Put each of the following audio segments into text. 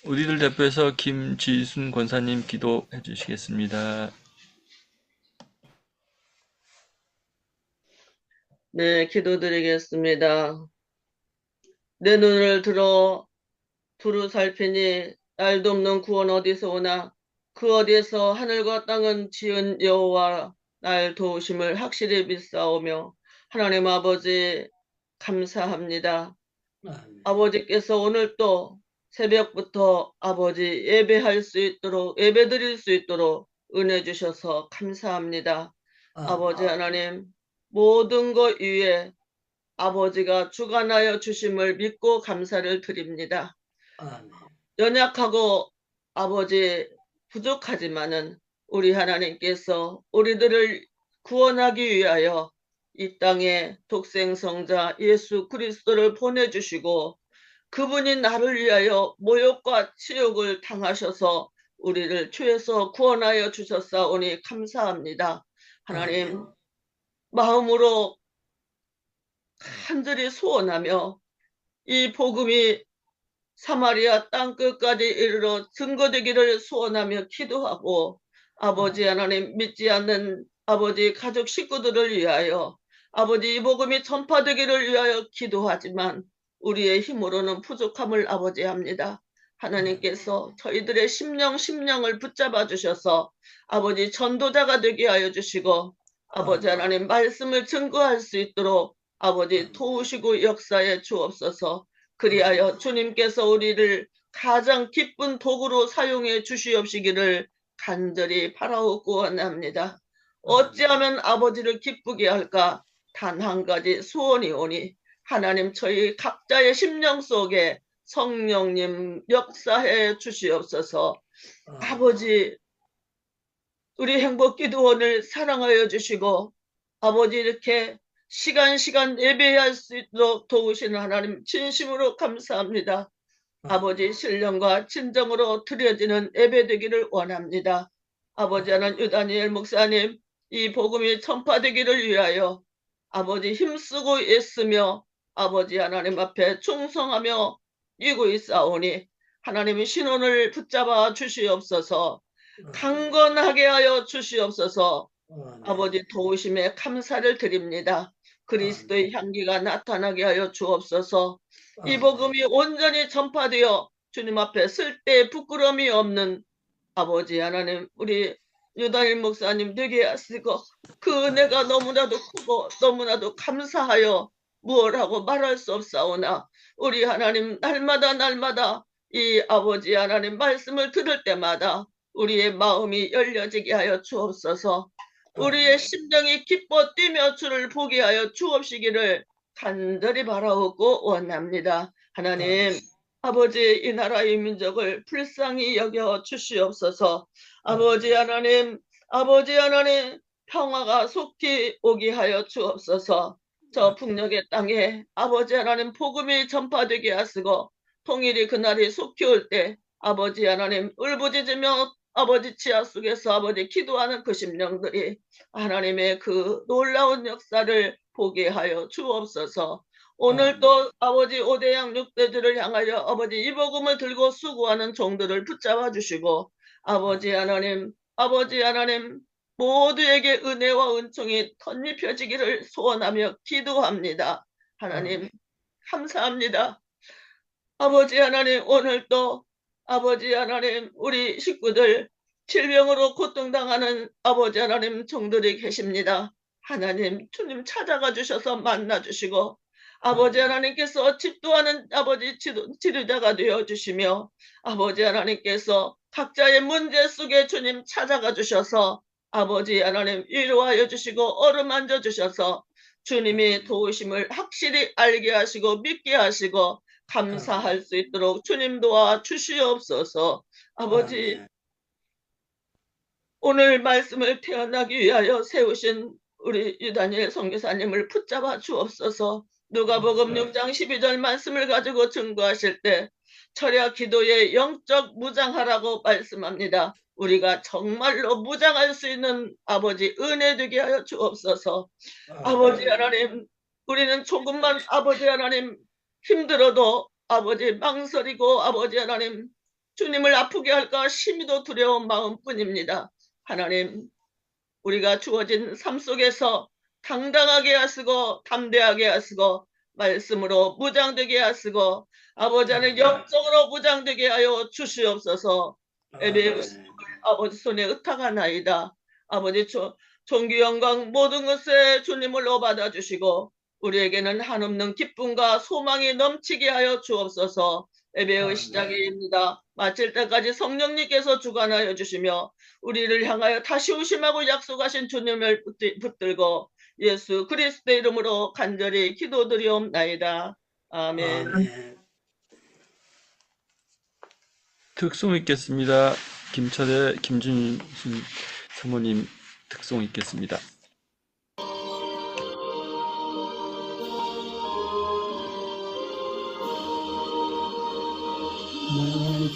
우리들 대표해서 김지순 권사님 기도해 주시겠습니다. 네, 기도드리겠습니다. 내 눈을 들어 두루 살피니 날도 없는 구원 어디서 오나 그 어디에서 하늘과 땅은 지은 여호와 날 도우심을 확실히 믿사오며 하나님 아버지 감사합니다. 아버지께서 오늘 또 새벽부터 아버지 예배할 수 있도록 예배드릴 수 있도록 은혜 주셔서 감사합니다. 아버지 하나님 모든 것 위에 아버지가 주관하여 주심을 믿고 감사를 드립니다. 연약하고 아버지 부족하지만은 우리 하나님께서 우리들을 구원하기 위하여 이 땅에 독생성자 예수 그리스도를 보내주시고 그분이 나를 위하여 모욕과 치욕을 당하셔서 우리를 죄에서 구원하여 주셨사오니 감사합니다. 하나님 마음으로 간절히 소원하며 이 복음이 사마리아 땅끝까지 이르러 증거되기를 소원하며 기도하고 아버지 하나님 믿지 않는 아버지 가족 식구들을 위하여 아버지 이 복음이 전파되기를 위하여 기도하지만 우리의 힘으로는 부족함을 아버지 합니다. 하나님께서 저희들의 심령을 붙잡아 주셔서 아버지 전도자가 되게 하여 주시고 아버지 하나님 말씀을 증거할 수 있도록 아버지 도우시고 역사에 주옵소서. 그리하여 주님께서 우리를 가장 기쁜 도구로 사용해 주시옵시기를 간절히 바라옵고 원합니다. 어찌하면 아버지를 기쁘게 할까? 단 한 가지 소원이 오니 하나님 저희 각자의 심령 속에 성령님 역사해 주시옵소서. 아버지 우리 행복기도원을 사랑하여 주시고 아버지 이렇게 시간 예배할 수 있도록 도우시는 하나님 진심으로 감사합니다. 아버지 신령과 진정으로 드려지는 예배되기를 원합니다. 아버지 하나님 유다니엘 목사님 이 복음이 전파되기를 위하여 아버지 힘쓰고 애쓰며 아버지 하나님 앞에 충성하며 이고 있사오니 하나님의 신원을 붙잡아 주시옵소서. 강건하게 하여 주시옵소서. 아버지 도우심에 감사를 드립니다. 그리스도의 향기가 나타나게 하여 주옵소서. 이 복음이 온전히 전파되어 주님 앞에 쓸데 부끄러움이 없는 아버지 하나님 우리 유다일 목사님 되게 하시고 그 은혜가 너무나도 크고 너무나도 감사하여 무엇하고 말할 수 없사오나 우리 하나님 날마다 이 아버지 하나님 말씀을 들을 때마다 우리의 마음이 열려지게 하여 주옵소서. 우리의 심령이 기뻐 뛰며 주를 보게 하여 주옵시기를 간절히 바라오고 원합니다. 하나님 아버지 이 나라의 민족을 불쌍히 여겨 주시옵소서. 아버지 하나님 평화가 속히 오게 하여 주옵소서. 저 북녘의 땅에 아버지 하나님 복음이 전파되게 하시고 통일이 그날이 속히 올 때 아버지 하나님 울부짖으며 아버지 치아 속에서 아버지 기도하는 그 심령들이 하나님의 그 놀라운 역사를 보게 하여 주옵소서. 오늘도 아버지 5대양 6대주를 향하여 아버지 이 복음을 들고 수고하는 종들을 붙잡아 주시고 아버지 하나님 모두에게 은혜와 은총이 덧입혀지기를 소원하며 기도합니다. 하나님 감사합니다. 아버지 하나님 오늘도 아버지 하나님 우리 식구들 질병으로 고통당하는 아버지 하나님 종들이 계십니다. 하나님 주님 찾아가 주셔서 만나 주시고 아버지 하나님께서 집도하는 아버지 치료자가 되어 주시며 아버지 하나님께서 각자의 문제 속에 주님 찾아가 주셔서 아버지 하나님 위로하여 주시고 어루만져 주셔서 주님이 도우심을 확실히 알게 하시고 믿게 하시고 감사할 수 있도록 주님 도와 주시옵소서. 아버지 오늘 말씀을 태어나기 위하여 세우신 우리 유다니엘 선교사님을 붙잡아 주옵소서. 누가복음 6장 12절 말씀을 가지고 증거하실 때 철야 기도에 영적 무장하라고 말씀합니다. 우리가 정말로 무장할 수 있는 아버지 은혜 되게 하여 주옵소서. 아버지 하나님, 우리는 조금만 아버지 하나님 힘들어도 아버지 망설이고 아버지 하나님 주님을 아프게 할까 심히도 두려운 마음뿐입니다. 하나님, 우리가 주어진 삶 속에서 당당하게 하시고 담대하게 하시고 말씀으로 무장되게 하시고 아버지 하나님 영적으로 무장되게 하여 주시옵소서. 예배의 아버지 손에 의탁하나이다. 아버지 존귀 영광 모든 것에 주님을로 받아주시고 우리에게는 한없는 기쁨과 소망이 넘치게 하여 주옵소서. 예배의 시작입니다. 마칠 때까지 성령님께서 주관하여 주시며 우리를 향하여 다시 오심하고 약속하신 주님을 붙들고 예수 그리스도의 이름으로 간절히 기도드리옵나이다. 아멘. 특송 있겠습니다. 김철의 김준순 사모님 특송 있겠습니다.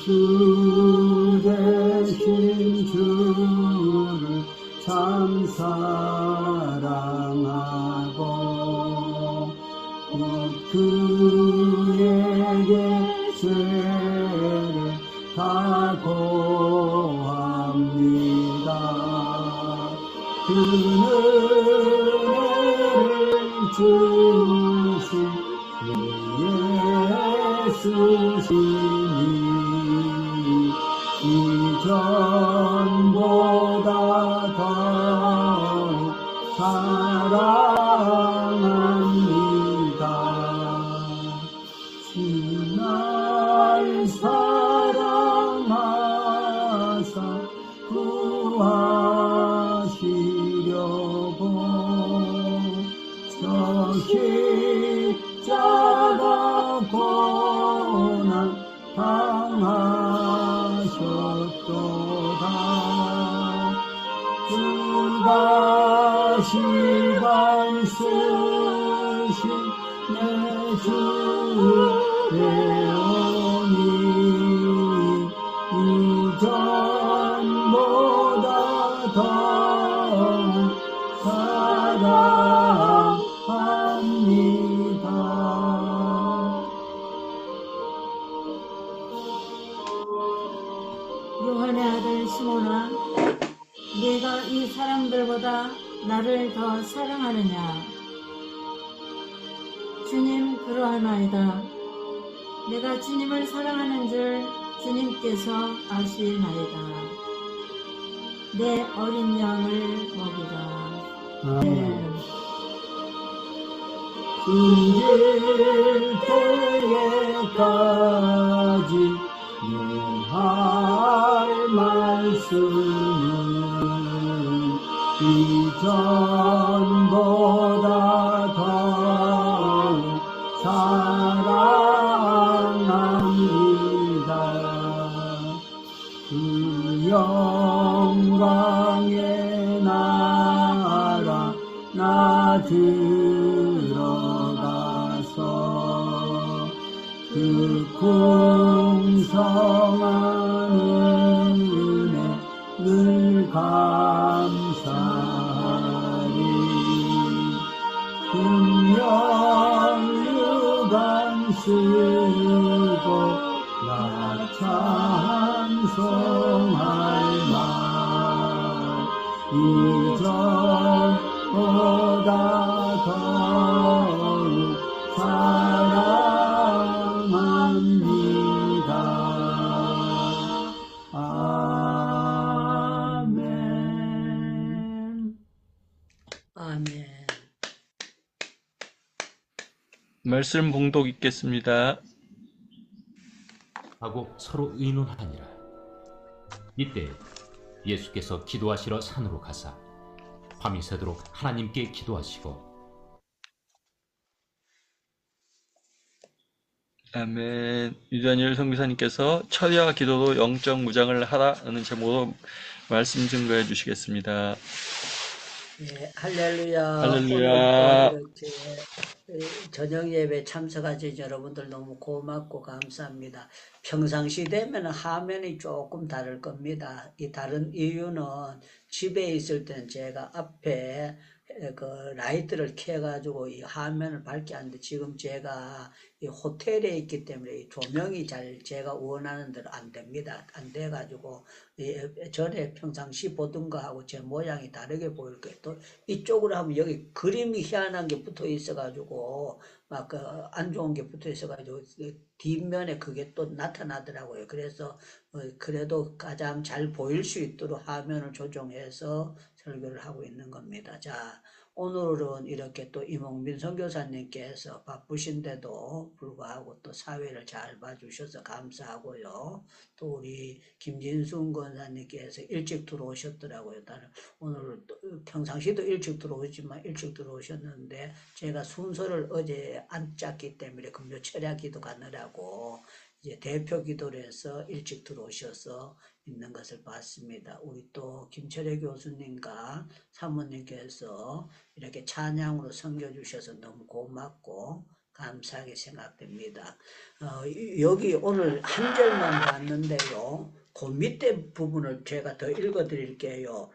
주 대신 주를 참 사랑하고 그에게 죄를 다 고합니다. 그는 주신 예수시니 이전보다 더욱 사랑합니다. 날 사랑하사 구하시려고 저 십자가 고난 당하셨도다. 주가 시간 쓰신 내 주 되오니 이전보다 더욱 사랑합니다. 요한의 아들 시몬아, 네가 이 사람들보다 나를 더 사랑하느냐? 주님 그러하나이다. 내가 주님을 사랑하는 줄 주님께서 아시나이다. 내 어린 양을 먹이라. 아멘. 숨길 때에까지 내 할 말씀은 이전보다 더욱 사랑합니다. 그 영광의 나라 나 들어가서 그 풍성한 은혜 늘 감사하리. 금연유관 쓰고 나 찬송할 만 이전보다 더욱 사랑합니다. 아멘. 아멘. 말씀 봉독 있겠습니다. 하고 서로 의논하니라. 이때 예수께서 기도하시러 산으로 가사 밤이 새도록 하나님께 기도하시고 아멘. 유다니엘 선교사님께서 철야 기도로 영적 무장을 하라는 제목으로 말씀 증거해 주시겠습니다. 예, 할렐루야. 할렐루야. 오늘 또 이렇게 저녁 예배 참석하신 여러분들 너무 고맙고 감사합니다. 평상시 되면 화면이 조금 다를 겁니다. 이 다른 이유는 집에 있을 때는 제가 앞에 그 라이트를 켜가지고 이 화면을 밝게 하는데 지금 제가 이 호텔에 있기 때문에 이 조명이 잘 제가 원하는 대로 안 됩니다. 안 돼가지고 전에 평상시 보던 거하고 제 모양이 다르게 보일 거예요. 또 이쪽으로 하면 여기 그림이 희한한 게 붙어 있어가지고 막 그 안 좋은 게 붙어 있어가지고 뒷면에 그게 또 나타나더라고요. 그래서 그래도 가장 잘 보일 수 있도록 화면을 조정해서 설교를 하고 있는 겁니다. 자, 오늘은 이렇게 또 이몽빈 선교사님께서 바쁘신데도 불구하고 또 사회를 잘 봐주셔서 감사하고요. 또 우리 김진순 권사님께서 일찍 들어오셨더라고요. 오늘 평상시도 일찍 들어오지만 일찍 들어오셨는데 제가 순서를 어제 안 짰기 때문에 금요 철야 기도 가느라고 이제 대표 기도를 해서 일찍 들어오셔서 있는 것을 봤습니다. 우리 또 김철애 교수님과 사모님께서 이렇게 찬양으로 섬겨주셔서 너무 고맙고 감사하게 생각됩니다. 여기 오늘 한 절만 봤는데요. 그 밑에 부분을 제가 더 읽어드릴게요.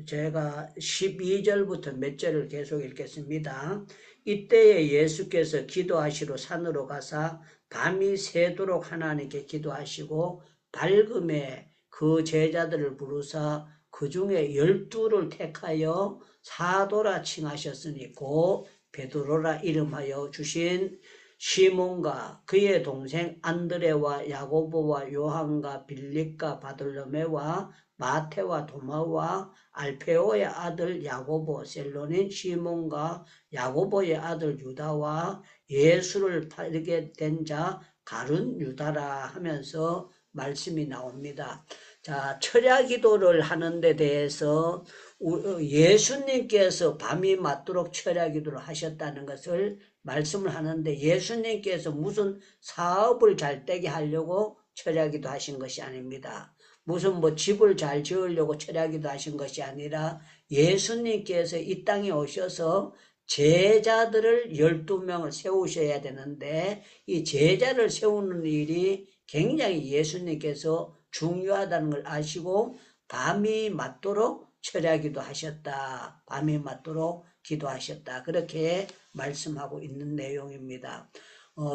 제가 12절부터 몇 절을 계속 읽겠습니다. 이때에 예수께서 기도하시러 산으로 가사 밤이 새도록 하나님께 기도하시고 밝음에 그 제자들을 부르사 그 중에 12를 택하여 사도라 칭하셨으니 곧 베드로라 이름하여 주신 시몬과 그의 동생 안드레와 야고보와 요한과 빌립과 바돌로메와 마테와 도마와 알페오의 아들 야고보 셀로닌 시몬과 야고보의 아들 유다와 예수를 팔게 된 자 가룟 유다라 하면서 말씀이 나옵니다. 자, 철야 기도를 하는 데 대해서 예수님께서 밤이 맞도록 철야 기도를 하셨다는 것을 말씀을 하는데 예수님께서 무슨 사업을 잘 되게 하려고 철야 기도 하신 것이 아닙니다. 무슨 뭐 집을 잘 지으려고 철야 기도 하신 것이 아니라 예수님께서 이 땅에 오셔서 제자들을 12명을 세우셔야 되는데 이 제자를 세우는 일이 굉장히 예수님께서 중요하다는 걸 아시고 밤이 맞도록 철야 기도하셨다. 밤이 맞도록 기도하셨다. 그렇게 말씀하고 있는 내용입니다.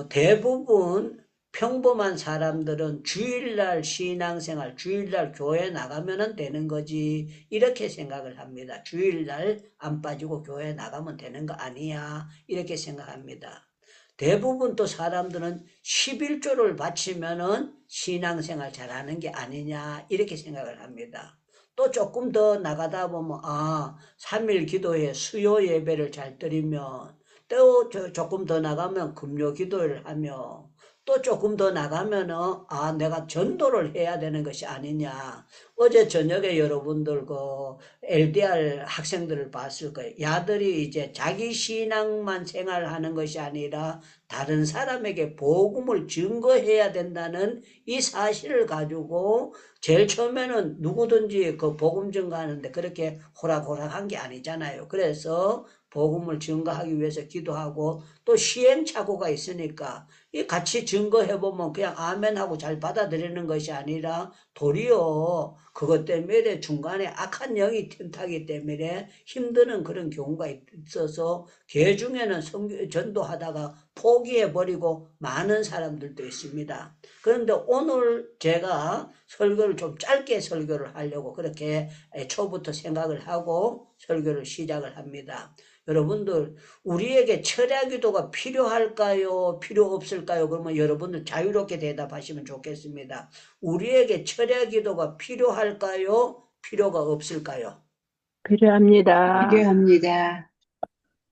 대부분 평범한 사람들은 주일날 신앙생활, 주일날 교회 나가면 되는 거지 이렇게 생각을 합니다. 주일날 안 빠지고 교회 나가면 되는 거 아니야 이렇게 생각합니다. 대부분 또 사람들은 11조를 바치면은 신앙생활 잘하는 게 아니냐 이렇게 생각을 합니다. 또 조금 더 나가다 보면 3일 기도에 수요 예배를 잘 드리면 또 조금 더 나가면 금요 기도를 하며 또 조금 더 나가면은 내가 전도를 해야 되는 것이 아니냐. 어제 저녁에 여러분들 그 LDR 학생들을 봤을 거예요. 야들이 이제 자기 신앙만 생활하는 것이 아니라 다른 사람에게 복음을 증거해야 된다는 이 사실을 가지고 제일 처음에는 누구든지 그 복음 증거하는데 그렇게 호락호락한 게 아니잖아요. 그래서 복음을 증거하기 위해서 기도하고 또 시행착오가 있으니까 이 같이 증거해보면 그냥 아멘하고 잘 받아들이는 것이 아니라 도리어 그것 때문에 중간에 악한 영이 틈타기 때문에 힘드는 그런 경우가 있어서 개 중에는 전도하다가 포기해버리고 많은 사람들도 있습니다. 그런데 오늘 제가 설교를 좀 짧게 설교를 하려고 그렇게 초부터 생각을 하고 설교를 시작을 합니다. 여러분들 우리에게 철야 기도가 필요할까요? 필요 없을까요? 그러면 여러분들 자유롭게 대답하시면 좋겠습니다. 우리에게 철야 기도가 필요할까요? 필요가 없을까요? 필요합니다. 필요합니다.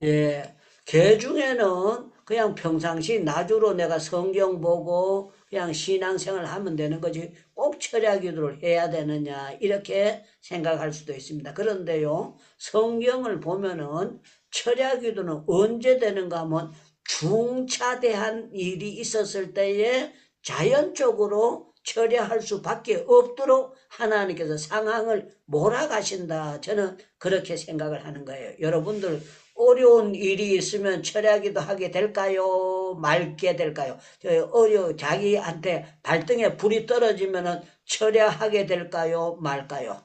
예, 개 중에는 그냥 평상시 나주로 내가 성경 보고 그냥 신앙생활 하면 되는 거지 꼭 철야 기도를 해야 되느냐 이렇게 생각할 수도 있습니다. 그런데요, 성경을 보면은 철야 기도는 언제 되는가 하면 중차대한 일이 있었을 때에 자연적으로 처리할 수밖에 없도록 하나님께서 상황을 몰아가신다. 저는 그렇게 생각을 하는 거예요. 여러분들 어려운 일이 있으면 처리하기도 하게 될까요? 말게 될까요? 자기한테 발등에 불이 떨어지면은 처리하게 될까요? 말까요?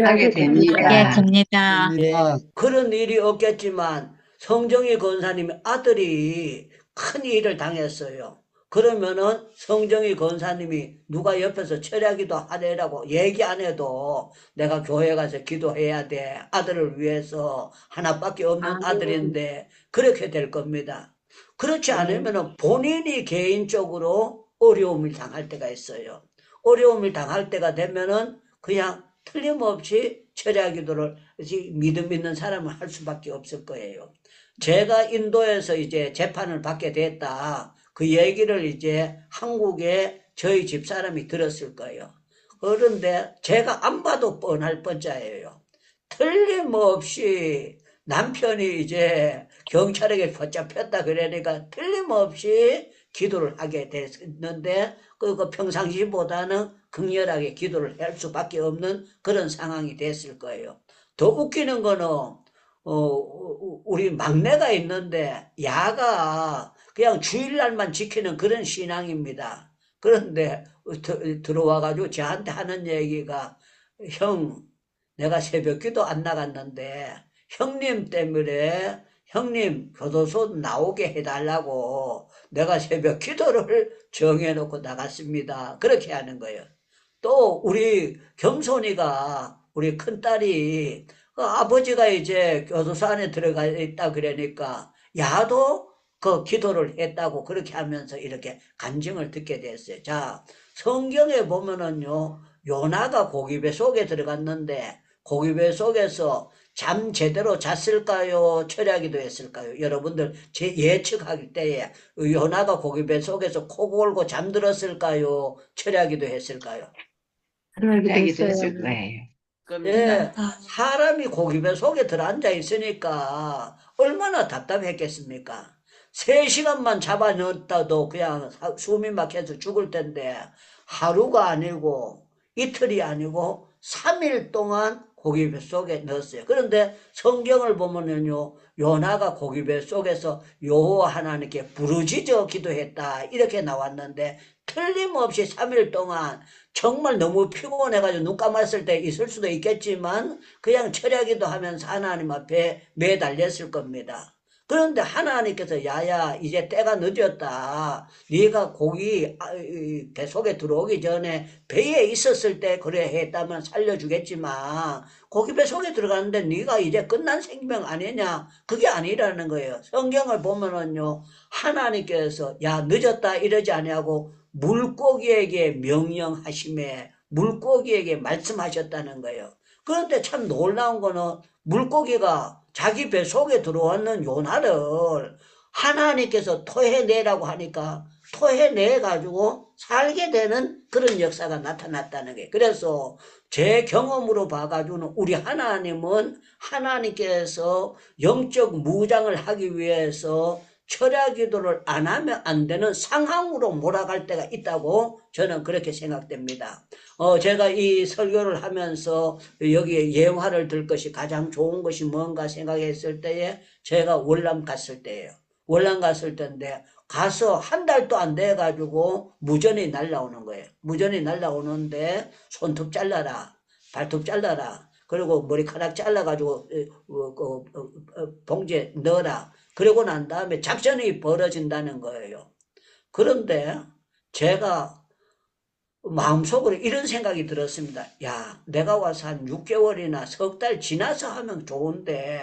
하게 됩니다. 됩니다. 그런 일이 없겠지만 성정희 권사님 아들이 큰 일을 당했어요. 그러면은 성정희 권사님이 누가 옆에서 처리하기도 하래라고 얘기 안 해도 내가 교회 가서 기도해야 돼. 아들을 위해서 하나밖에 없는 아들인데 그렇게 될 겁니다. 그렇지 않으면은 본인이 개인적으로 어려움을 당할 때가 있어요. 어려움을 당할 때가 되면은 그냥 틀림없이 철야 기도를 믿음 있는 사람은 할 수밖에 없을 거예요. 제가 인도에서 이제 재판을 받게 됐다. 그 얘기를 이제 한국에 저희 집사람이 들었을 거예요. 그런데 제가 안 봐도 뻔할 뻔자예요. 틀림없이 남편이 이제 경찰에게 붙잡혔다 그러니까 틀림없이 기도를 하게 됐는데 그 평상시보다는 극렬하게 기도를 할 수밖에 없는 그런 상황이 됐을 거예요. 더 웃기는 거는 우리 막내가 있는데 야가 그냥 주일날만 지키는 그런 신앙입니다. 그런데 들어와가지고 저한테 하는 얘기가 형, 내가 새벽기도 안 나갔는데 형님 때문에 형님 교도소 나오게 해달라고 내가 새벽 기도를 정해놓고 나갔습니다. 그렇게 하는 거예요. 또 우리 겸손이가 우리 큰딸이 아버지가 이제 교도소 안에 들어가 있다 그러니까 야도 그 기도를 했다고 그렇게 하면서 이렇게 간증을 듣게 됐어요. 자, 성경에 보면은요, 요나가 고기배 속에 들어갔는데 고기배 속에서 잠 제대로 잤을까요? 철야기도 했을까요? 여러분들 제 예측할 때에 요나가 고기배 속에서 코 골고 잠들었을까요? 철야기도 했을까요? 그러기도 했어요. 됐을 거예요. 예, 사람이 고기배 속에 들어앉아 있으니까 얼마나 답답했겠습니까? 3시간만 잡아넣었다도 그냥 숨이 막혀서 죽을 텐데 하루가 아니고 이틀이 아니고 3일 동안 고기배 속에 넣었어요. 그런데 성경을 보면은요, 요나가 고기배 속에서 여호와 하나님께 부르짖어 기도했다 이렇게 나왔는데 틀림없이 3일 동안 정말 너무 피곤해가지고 눈 감았을 때 있을 수도 있겠지만 그냥 철야기도 하면서 하나님 앞에 매달렸을 겁니다. 그런데 하나님께서 야야 이제 때가 늦었다. 네가 고기 배 속에 들어오기 전에 배에 있었을 때 그래 했다면 살려주겠지만 고기 배 속에 들어갔는데 네가 이제 끝난 생명 아니냐? 그게 아니라는 거예요. 성경을 보면은요 하나님께서 야 늦었다 이러지 아니하고 물고기에게 명령하심에 물고기에게 말씀하셨다는 거예요. 그런데 참 놀라운 거는 물고기가 자기 배 속에 들어왔는 요나를 하나님께서 토해내라고 하니까 토해내가지고 살게 되는 그런 역사가 나타났다는 거예요. 그래서 제 경험으로 봐가지고는 우리 하나님은 하나님께서 영적 무장을 하기 위해서 철야 기도를 안 하면 안 되는 상황으로 몰아갈 때가 있다고 저는 그렇게 생각됩니다. 제가 이 설교를 하면서 여기에 예화를 들 것이 가장 좋은 것이 뭔가 생각했을 때에 제가 월남 갔을 때예요. 월남 갔을 때인데 가서 한 달도 안 돼가지고 무전이 날라오는 거예요. 무전이 날라오는데 손톱 잘라라, 발톱 잘라라, 그리고 머리카락 잘라가지고 봉지에 넣어라. 그러고 난 다음에 작전이 벌어진다는 거예요. 그런데 제가 마음속으로 이런 생각이 들었습니다. 야, 내가 와서 한 6개월이나 석 달 지나서 하면 좋은데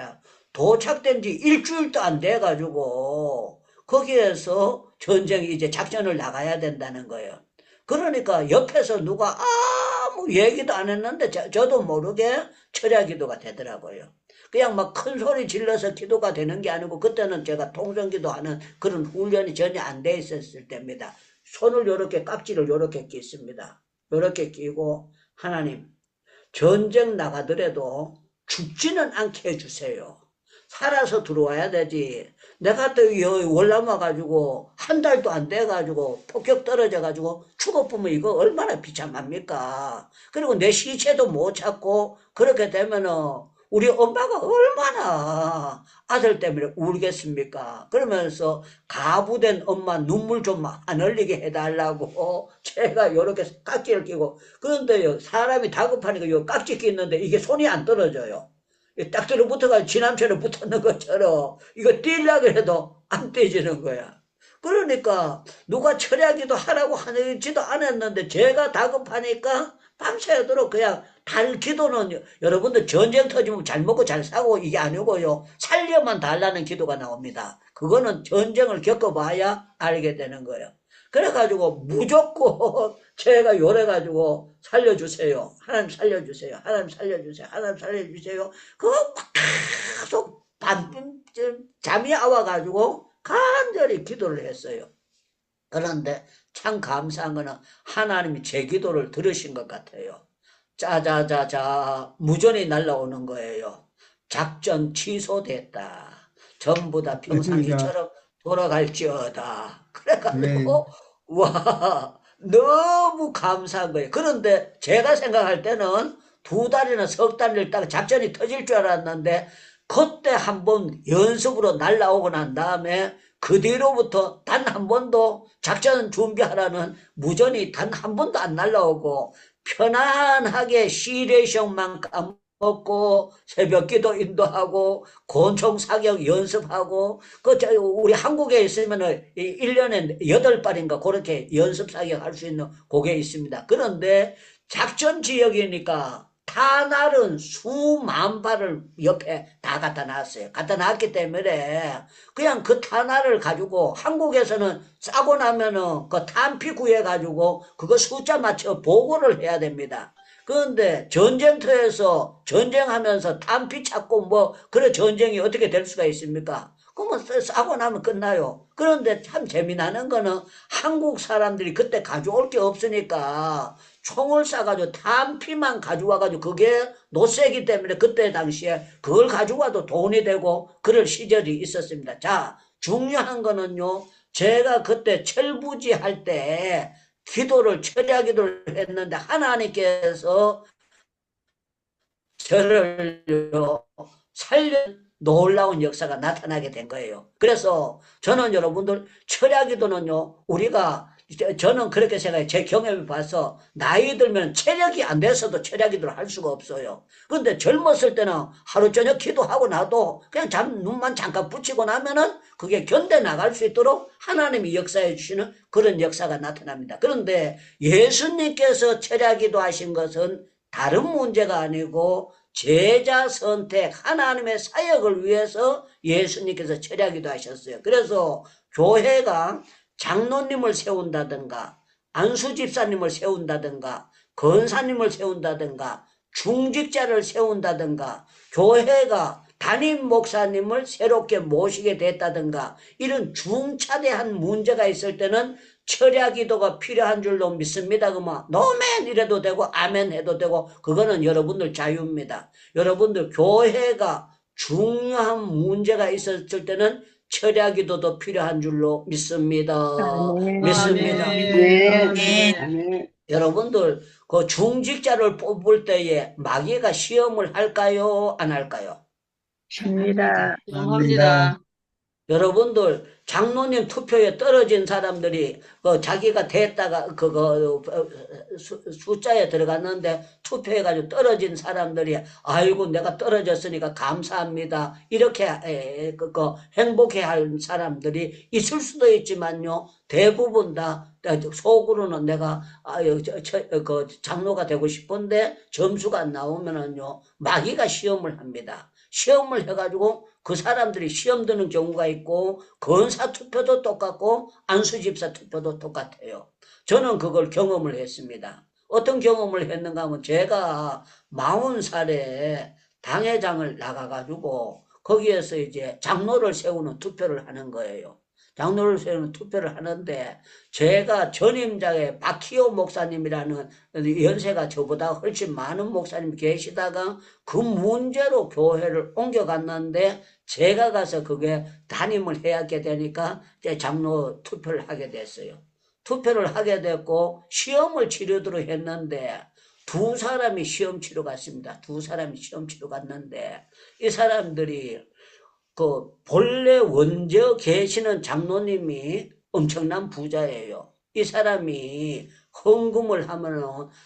도착된 지 일주일도 안 돼가지고 거기에서 전쟁이 이제 작전을 나가야 된다는 거예요. 그러니까 옆에서 누가 아무 얘기도 안 했는데 저도 모르게 철야 기도가 되더라고요. 그냥 막 큰 소리 질러서 기도가 되는 게 아니고 그때는 제가 통성기도하는 그런 훈련이 전혀 안 돼 있었을 때입니다. 손을 요렇게 깍지를 요렇게 끼습니다. 요렇게 끼고 하나님 전쟁 나가더라도 죽지는 않게 해주세요. 살아서 들어와야 되지. 내가 또 월남 와가지고 한 달도 안 돼가지고 폭격 떨어져가지고 죽어보면 이거 얼마나 비참합니까? 그리고 내 시체도 못 찾고 그렇게 되면은 우리 엄마가 얼마나 아들 때문에 울겠습니까? 그러면서 가부된 엄마 눈물 좀 안 흘리게 해달라고 제가 요렇게 깍지를 끼고, 그런데요, 사람이 다급하니까 요 깍지 끼는데 이게 손이 안 떨어져요. 딱 들어붙어가지고 지남처럼 붙었는 것처럼 이거 뛸려고 해도 안 떼지는 거야. 그러니까 누가 철야기도 하라고 하지도 않았는데 제가 다급하니까 밤새도록 그냥 달 기도는, 여러분들 전쟁 터지면 잘 먹고 잘 사고 이게 아니고요, 살려만 달라는 기도가 나옵니다. 그거는 전쟁을 겪어봐야 알게 되는 거예요. 그래가지고 무조건 제가 요래가지고 살려주세요, 하나님 살려주세요, 하나님 살려주세요, 하나님 살려주세요, 그거 계속 잠이 와가지고 간절히 기도를 했어요. 그런데 참 감사한 거는 하나님이 제 기도를 들으신 것 같아요. 짜자자자 무전이 날라오는 거예요. 작전 취소됐다. 전부 다 평상시처럼 돌아갈지어다. 그래가지고 와, 너무 감사한 거예요. 그런데 제가 생각할 때는 2달이나 석 달을 딱 작전이 터질 줄 알았는데, 그때 한번 연습으로 날라오고 난 다음에 그 뒤로부터 단 한 번도 작전 준비하라는 무전이 단 한 번도 안 날라오고 편안하게 시레이션만 까먹고 새벽기도 인도하고 권총 사격 연습하고, 우리 한국에 있으면은 1년에 8발인가 그렇게 연습 사격할 수 있는 그게 있습니다. 그런데 작전 지역이니까 탄알은 수만 발을 옆에 다 갖다 놨어요. 갖다 놨기 때문에 그냥 그 탄알을 가지고 한국에서는 싸고 나면은 그 탄피 구해가지고 그거 숫자 맞춰 보고를 해야 됩니다. 그런데 전쟁터에서 전쟁하면서 탄피 찾고 뭐 그런 전쟁이 어떻게 될 수가 있습니까? 그러면 싸고 나면 끝나요. 그런데 참 재미나는 거는 한국 사람들이 그때 가져올 게 없으니까 총을 쏴가지고 탄피만 가져와가지고, 그게 노세기 때문에 그때 당시에 그걸 가져와도 돈이 되고 그럴 시절이 있었습니다. 자, 중요한 거는요, 제가 그때 철부지 할 때 철야 기도를 했는데 하나님께서 저를요 살려 놀라운 역사가 나타나게 된 거예요. 그래서 저는 여러분들 철야 기도는요, 저는 그렇게 생각해요. 제 경험을 봐서 나이 들면 체력이 안 돼서도 철야 기도를 할 수가 없어요. 근데 젊었을 때는 하루 저녁 기도하고 나도 그냥 눈만 잠깐 붙이고 나면은 그게 견뎌 나갈 수 있도록 하나님이 역사해 주시는 그런 역사가 나타납니다. 그런데 예수님께서 철야 기도하신 것은 다른 문제가 아니고 제자 선택, 하나님의 사역을 위해서 예수님께서 철야 기도하셨어요. 그래서 교회가 장로님을 세운다든가 안수집사님을 세운다든가 권사님을 세운다든가 중직자를 세운다든가 교회가 담임 목사님을 새롭게 모시게 됐다든가 이런 중차대한 문제가 있을 때는 철야 기도가 필요한 줄로 믿습니다. 그러면 노멘 이래도 되고 아멘 해도 되고 그거는 여러분들 자유입니다. 여러분들 교회가 중요한 문제가 있었을 때는 철야 기도도 필요한 줄로 믿습니다. 믿습니다. 네. 여러분들 그 중직자를 뽑을 때에 마귀가 시험을 할까요? 안 할까요? 합니다. 합니다. 여러분들 장로님 투표에 떨어진 사람들이 자기가 됐다가 숫자에 들어갔는데 투표해가지고 떨어진 사람들이 아이고 내가 떨어졌으니까 감사합니다 이렇게 행복해할 사람들이 있을 수도 있지만요, 대부분 다 속으로는 내가 장로가 되고 싶은데 점수가 안 나오면은요 마귀가 시험을 합니다. 시험을 해가지고 그 사람들이 시험 드는 경우가 있고 권사 투표도 똑같고 안수집사 투표도 똑같아요. 저는 그걸 경험을 했습니다. 어떤 경험을 했는가 하면 제가 40살에 당회장을 나가가지고 거기에서 이제 장로를 세우는 투표를 하는 거예요. 장로를 세우는 투표를 하는데 제가 전임자의 박희호 목사님이라는 연세가 저보다 훨씬 많은 목사님이 계시다가 그 문제로 교회를 옮겨갔는데 제가 가서 그게 담임을 해야 하게 되니까 이제 장로 투표를 하게 됐어요. 투표를 하게 됐고 시험을 치르도록 했는데 두 사람이 시험 치러 갔습니다. 두 사람이 시험 치러 갔는데 이 사람들이 그 본래 원저 계시는 장로님이 엄청난 부자예요. 이 사람이 헌금을 하면은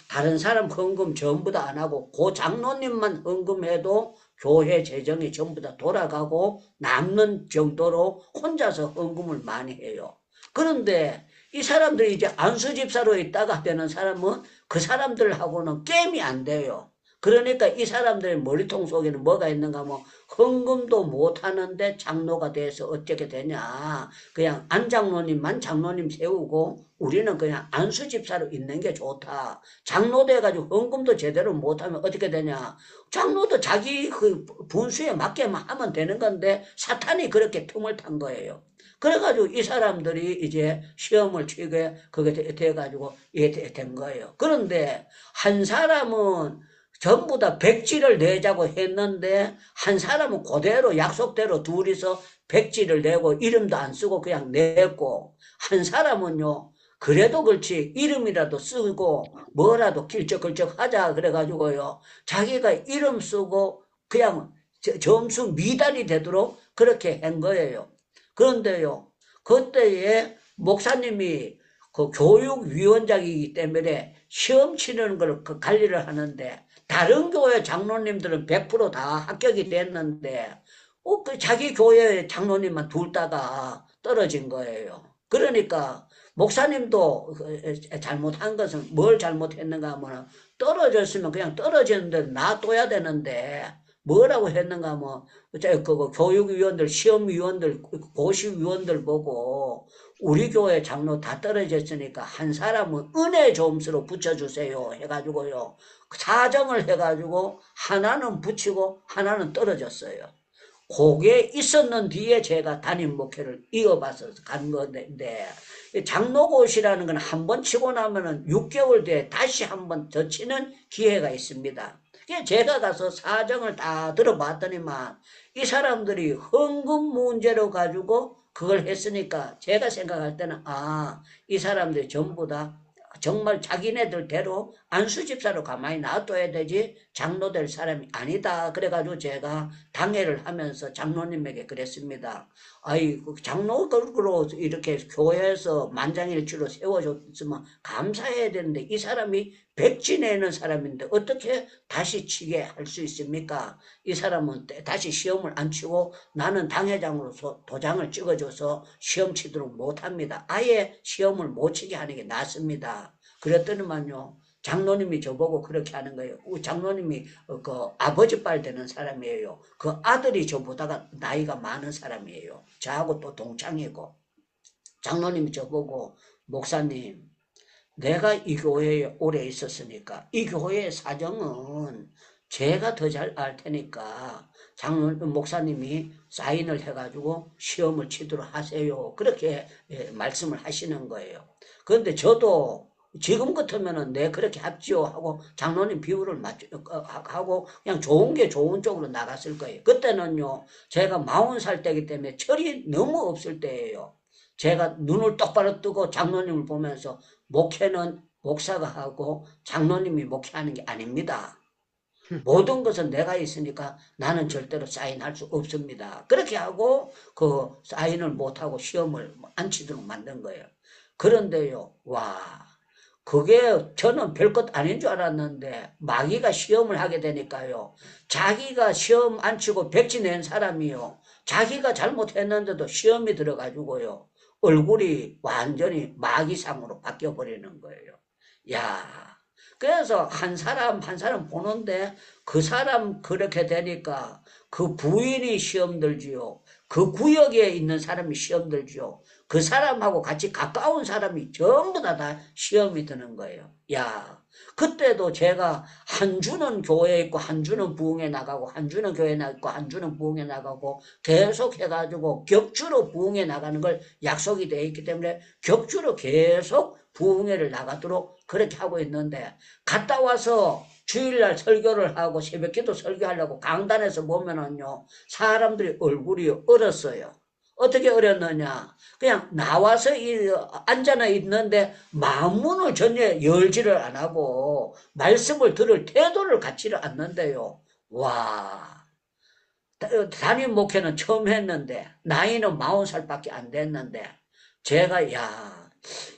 다른 사람 헌금 전부 다 안 하고 그 장로님만 헌금해도 교회 재정이 전부 다 돌아가고 남는 정도로 혼자서 헌금을 많이 해요. 그런데 이 사람들이 이제 안수 집사로 있다가 되는 사람은 그 사람들하고는 게임이 안 돼요. 그러니까 이 사람들의 머리통 속에는 뭐가 있는가 하면 헌금도 못 하는데 장로가 돼서 어떻게 되냐. 그냥 안장로님만 장로님 세우고 우리는 그냥 안수 집사로 있는 게 좋다. 장로 돼가지고 헌금도 제대로 못하면 어떻게 되냐. 장로도 자기 그 분수에 맞게만 하면 되는 건데 사탄이 그렇게 틈을 탄 거예요. 그래가지고 이 사람들이 이제 시험을 치게 그게 돼가지고 이게 된 거예요. 그런데 한 사람은 전부 다 백지를 내자고 했는데 한 사람은 그대로 약속대로 둘이서 백지를 내고 이름도 안 쓰고 그냥 냈고 한 사람은요 그래도 그렇지 이름이라도 쓰고 뭐라도 길적길적 하자 그래가지고요 자기가 이름 쓰고 그냥 점수 미달이 되도록 그렇게 한 거예요. 그런데요 그때에 목사님이 그 교육위원장이기 때문에 시험 치르는 걸 그 관리를 하는데 다른 교회 장로님들은 100% 다 합격이 됐는데 그 자기 교회 장로님만 둘다가 떨어진 거예요. 그러니까 목사님도 잘못한 것은 뭘 잘못했는가 하면 떨어졌으면 그냥 떨어지는데 놔둬야 되는데 뭐라고 했는가 하면 그 교육위원들 시험위원들 고시위원들 보고 우리 교회 장로 다 떨어졌으니까 한 사람은 은혜 점수로 붙여주세요 해가지고요 사정을 해가지고 하나는 붙이고 하나는 떨어졌어요. 그게 있었는 뒤에 제가 담임 목회를 이어봐서 간 건데 장로고시라는 건 한 번 치고 나면은 6개월 뒤에 다시 한 번 더 치는 기회가 있습니다. 제가 가서 사정을 다 들어봤더니만 이 사람들이 헌금 문제로 가지고 그걸 했으니까 제가 생각할 때는 이 사람들이 전부 다 정말 자기네들대로 안수집사로 가만히 놔둬야 되지 장로 될 사람이 아니다. 그래가지고 제가 당회를 하면서 장로님에게 그랬습니다. 장로로 이렇게 교회에서 만장일치로 세워줬으면 감사해야 되는데 이 사람이 백지 내는 사람인데 어떻게 다시 치게 할 수 있습니까? 이 사람은 다시 시험을 안 치고 나는 당회장으로서 도장을 찍어줘서 시험 치도록 못합니다. 아예 시험을 못 치게 하는 게 낫습니다. 그랬더니만요 장로님이 저보고 그렇게 하는 거예요. 장로님이 그 아버지 빨 되는 사람이에요. 그 아들이 저보다가 나이가 많은 사람이에요. 저하고 또 동창이고 장로님이 저보고 목사님 내가 이 교회에 오래 있었으니까 이 교회의 사정은 제가 더 잘 알 테니까 목사님이 사인을 해가지고 시험을 치도록 하세요. 그렇게 말씀을 하시는 거예요. 그런데 저도 지금 같으면은 내 그렇게 합지요 하고 장로님 비율을 하고 그냥 좋은 게 좋은 쪽으로 나갔을 거예요. 그때는요 제가 40살 때이기 때문에 철이 너무 없을 때예요. 제가 눈을 똑바로 뜨고 장로님을 보면서 목회는 목사가 하고 장로님이 목회하는 게 아닙니다. 모든 것은 내가 있으니까 나는 절대로 사인할 수 없습니다. 그렇게 하고 그 사인을 못하고 시험을 안 치도록 만든 거예요. 그런데요 그게 저는 별것 아닌 줄 알았는데 마귀가 시험을 하게 되니까요 자기가 시험 안 치고 백지 낸 사람이요 자기가 잘못했는데도 시험이 들어가지고요 얼굴이 완전히 마귀상으로 바뀌어버리는 거예요. 그래서 한 사람 보는데 그 사람 그렇게 되니까 그 부인이 시험 들지요. 그 구역에 있는 사람이 시험 들지요. 그 사람하고 같이 가까운 사람이 전부 다 시험이 드는 거예요. 그때도 제가 한 주는 교회에 있고 한 주는 부흥에 나가고 한 주는 교회에 나가고 한 주는 부흥에 나가고 계속 해가지고 격주로 부흥에 나가는 걸 약속이 되어 있기 때문에 격주로 계속 부흥회를 나가도록 그렇게 하고 있는데, 갔다 와서 주일날 설교를 하고 새벽기도 설교하려고 강단에서 보면은요, 사람들이 얼굴이 얼었어요. 어떻게 얼었느냐? 그냥 나와서 앉아나 있는데 마음문을 전혀 열지를 안 하고 말씀을 들을 태도를 갖지를 않는데요. 와, 담임 목회는 처음 했는데 나이는 40살밖에 안 됐는데 제가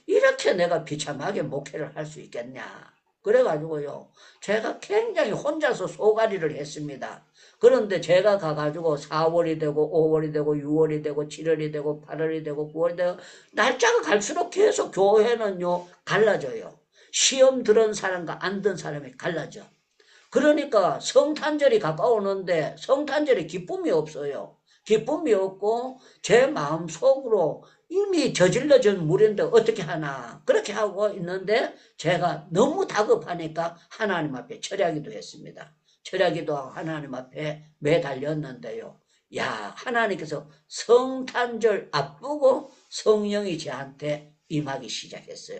이렇게 내가 비참하게 목회를 할 수 있겠냐. 그래가지고요, 제가 굉장히 혼자서 소가리를 했습니다. 그런데 제가 가가지고 4월이 되고 5월이 되고 6월이 되고 7월이 되고 8월이 되고 9월이 되고 날짜가 갈수록 계속 교회는요 갈라져요. 시험 들은 사람과 안 든 사람이 갈라져. 그러니까 성탄절이 가까우는데 성탄절에 기쁨이 없어요. 기쁨이 없고 제 마음속으로 이미 저질러진 물인데 어떻게 하나 그렇게 하고 있는데, 제가 너무 다급하니까 하나님 앞에 철야기도 했습니다. 철야기도 하나님 앞에 매달렸는데요. 하나님께서 성탄절 앞두고 성령이 저한테 임하기 시작했어요.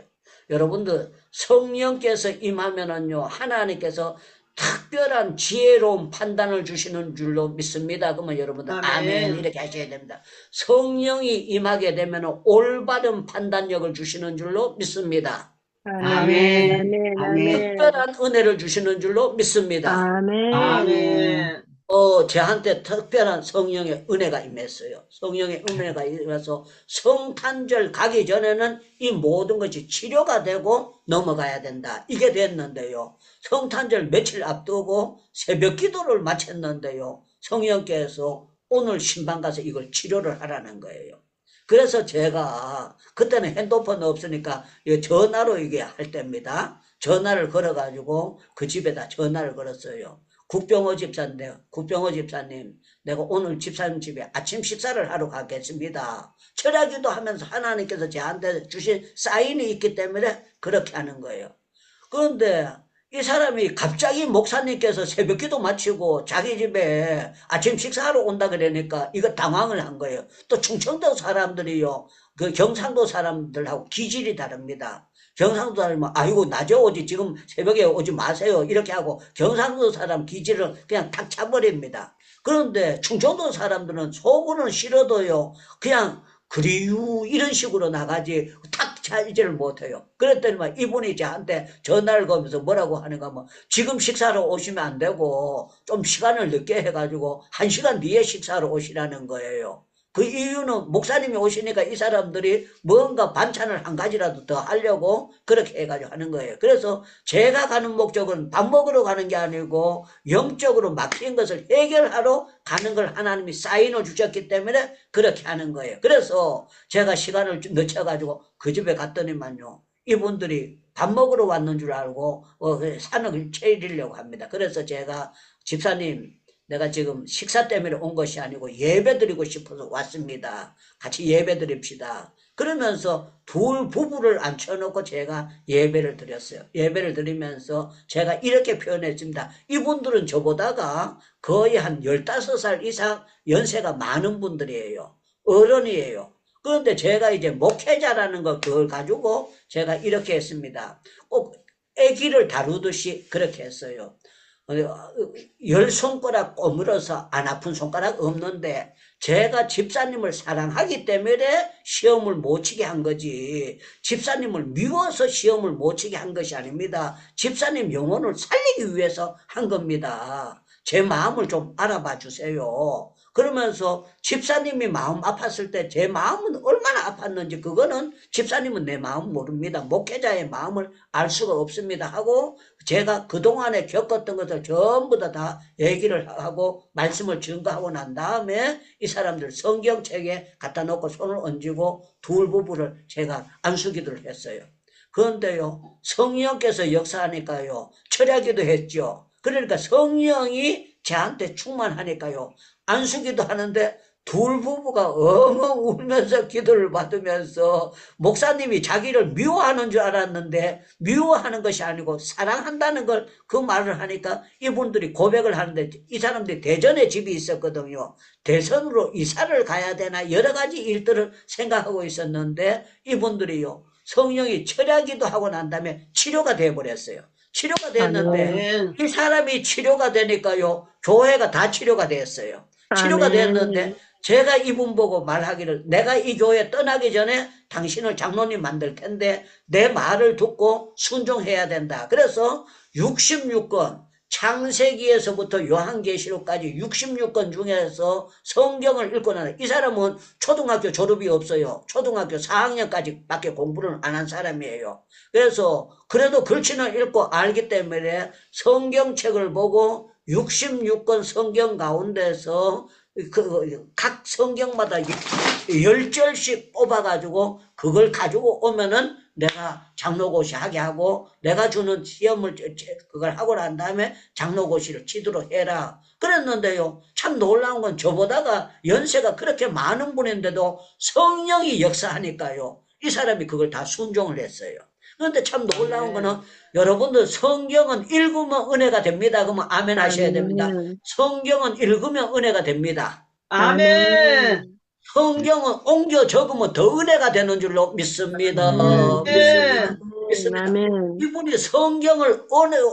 여러분들, 성령께서 임하면은요, 하나님께서 특별한 지혜로운 판단을 주시는 줄로 믿습니다. 그러면 여러분들 아멘 이렇게 하셔야 됩니다. 성령이 임하게 되면 올바른 판단력을 주시는 줄로 믿습니다. 아멘. 특별한 은혜를 주시는 줄로 믿습니다. 아멘. 저한테 특별한 성령의 은혜가 임했어요. 성령의 은혜가 임해서 성탄절 가기 전에는 이 모든 것이 치료가 되고 넘어가야 된다. 이게 됐는데요. 성탄절 며칠 앞두고 새벽 기도를 마쳤는데요. 성령께서 오늘 신방 가서 이걸 치료를 하라는 거예요. 그래서 제가 그때는 핸드폰 없으니까 전화로 이게 할 때입니다. 전화를 걸어가지고 그 집에다 전화를 걸었어요. 국병호 집사인데, 국병호 집사님, 내가 오늘 집사님 집에 아침 식사를 하러 가겠습니다. 철야기도 하면서 하나님께서 저한테 주신 사인이 있기 때문에 그렇게 하는 거예요. 그런데 이 사람이 갑자기 목사님께서 새벽기도 마치고 자기 집에 아침 식사하러 온다 그러니까 이거 당황을 한 거예요. 또 충청도 사람들이요, 그 경상도 사람들하고 기질이 다릅니다. 경상도 사람은 아이고 낮에 오지 지금 새벽에 오지 마세요 이렇게 하고 경상도 사람 기질을 그냥 탁 차버립니다. 그런데 충청도 사람들은 속으로는 싫어도요 그냥 그리유 이런 식으로 나가지 탁 차지를 못해요. 그랬더니 이분이 저한테 전화를 걸면서 뭐라고 하는가 하면, 지금 식사로 오시면 안 되고 좀 시간을 늦게 해가지고 1시간 뒤에 식사로 오시라는 거예요. 그 이유는 목사님이 오시니까 이 사람들이 뭔가 반찬을 한 가지라도 더 하려고 그렇게 해가지고 하는 거예요. 그래서 제가 가는 목적은 밥 먹으러 가는 게 아니고 영적으로 막힌 것을 해결하러 가는 걸 하나님이 사인을 주셨기 때문에 그렇게 하는 거예요. 그래서 제가 시간을 늦춰가지고 그 집에 갔더니만요, 이분들이 밥 먹으러 왔는 줄 알고 산을 채리려고 합니다. 그래서 제가, 집사님, 내가 지금 식사 때문에 온 것이 아니고 예배 드리고 싶어서 왔습니다. 같이 예배 드립시다. 그러면서 둘 부부를 앉혀놓고 제가 예배를 드렸어요. 예배를 드리면서 제가 이렇게 표현했습니다. 이분들은 저보다가 거의 한 15살 이상 연세가 많은 분들이에요. 어른이에요. 그런데 제가 이제 목회자라는 그걸 가지고 제가 이렇게 했습니다. 꼭 애기를 다루듯이 그렇게 했어요. 10손가락 꼬물어서 안 아픈 손가락 없는데, 제가 집사님을 사랑하기 때문에 시험을 못 치게 한 거지, 집사님을 미워서 시험을 못 치게 한 것이 아닙니다. 집사님 영혼을 살리기 위해서 한 겁니다. 제 마음을 좀 알아봐 주세요. 그러면서 집사님이 마음 아팠을 때 제 마음은 얼마나 아팠는지 그거는 집사님은 내 마음 모릅니다. 목회자의 마음을 알 수가 없습니다 하고, 제가 그동안에 겪었던 것을 전부 다 얘기를 하고 말씀을 증거하고 난 다음에 이 사람들 성경책에 갖다 놓고 손을 얹고 둘 부부를 제가 안수기도를 했어요. 그런데요, 성령께서 역사하니까요, 철야기도 했죠. 그러니까 성령이 저한테 충만하니까요, 안수기도 하는데 둘 부부가 엉엉 울면서 기도를 받으면서 목사님이 자기를 미워하는 줄 알았는데 미워하는 것이 아니고 사랑한다는 걸 그 말을 하니까 이분들이 고백을 하는데 이 사람들이 대전에 집이 있었거든요. 대전으로 이사를 가야 되나 여러 가지 일들을 생각하고 있었는데 이분들이요. 성령이 철야기도 하고 난 다음에 치료가 되어버렸어요. 치료가 됐는데 아멘. 이 사람이 치료가 되니까요. 교회가 다 치료가 됐어요. 치료가 됐는데 제가 이분 보고 말하기를 내가 이 교회 떠나기 전에 당신을 장로님 만들 텐데 내 말을 듣고 순종해야 된다. 그래서 66권 창세기에서부터 요한계시록까지 66권 중에서 성경을 읽고 나서 이 사람은 초등학교 졸업이 없어요. 초등학교 4학년까지 밖에 공부를 안 한 사람이에요. 그래서 그래도 글씨는 읽고 알기 때문에 성경책을 보고 66권 성경 가운데서 각 성경마다 10절씩 뽑아가지고 그걸 가지고 오면은 내가 장로고시 하게 하고 내가 주는 시험을 그걸 하고 난 다음에 장로고시를 치도록 해라. 그랬는데요. 참 놀라운 건 저보다가 연세가 그렇게 많은 분인데도 성령이 역사하니까요. 이 사람이 그걸 다 순종을 했어요. 그런데 참 놀라운 거는 여러분들 성경은 읽으면 은혜가 됩니다. 그러면 아멘 하셔야 됩니다. 성경은 읽으면 은혜가 됩니다. 아멘. 성경은 옮겨 적으면 더 은혜가 되는 줄로 믿습니다. 믿습니다. 이분이 성경을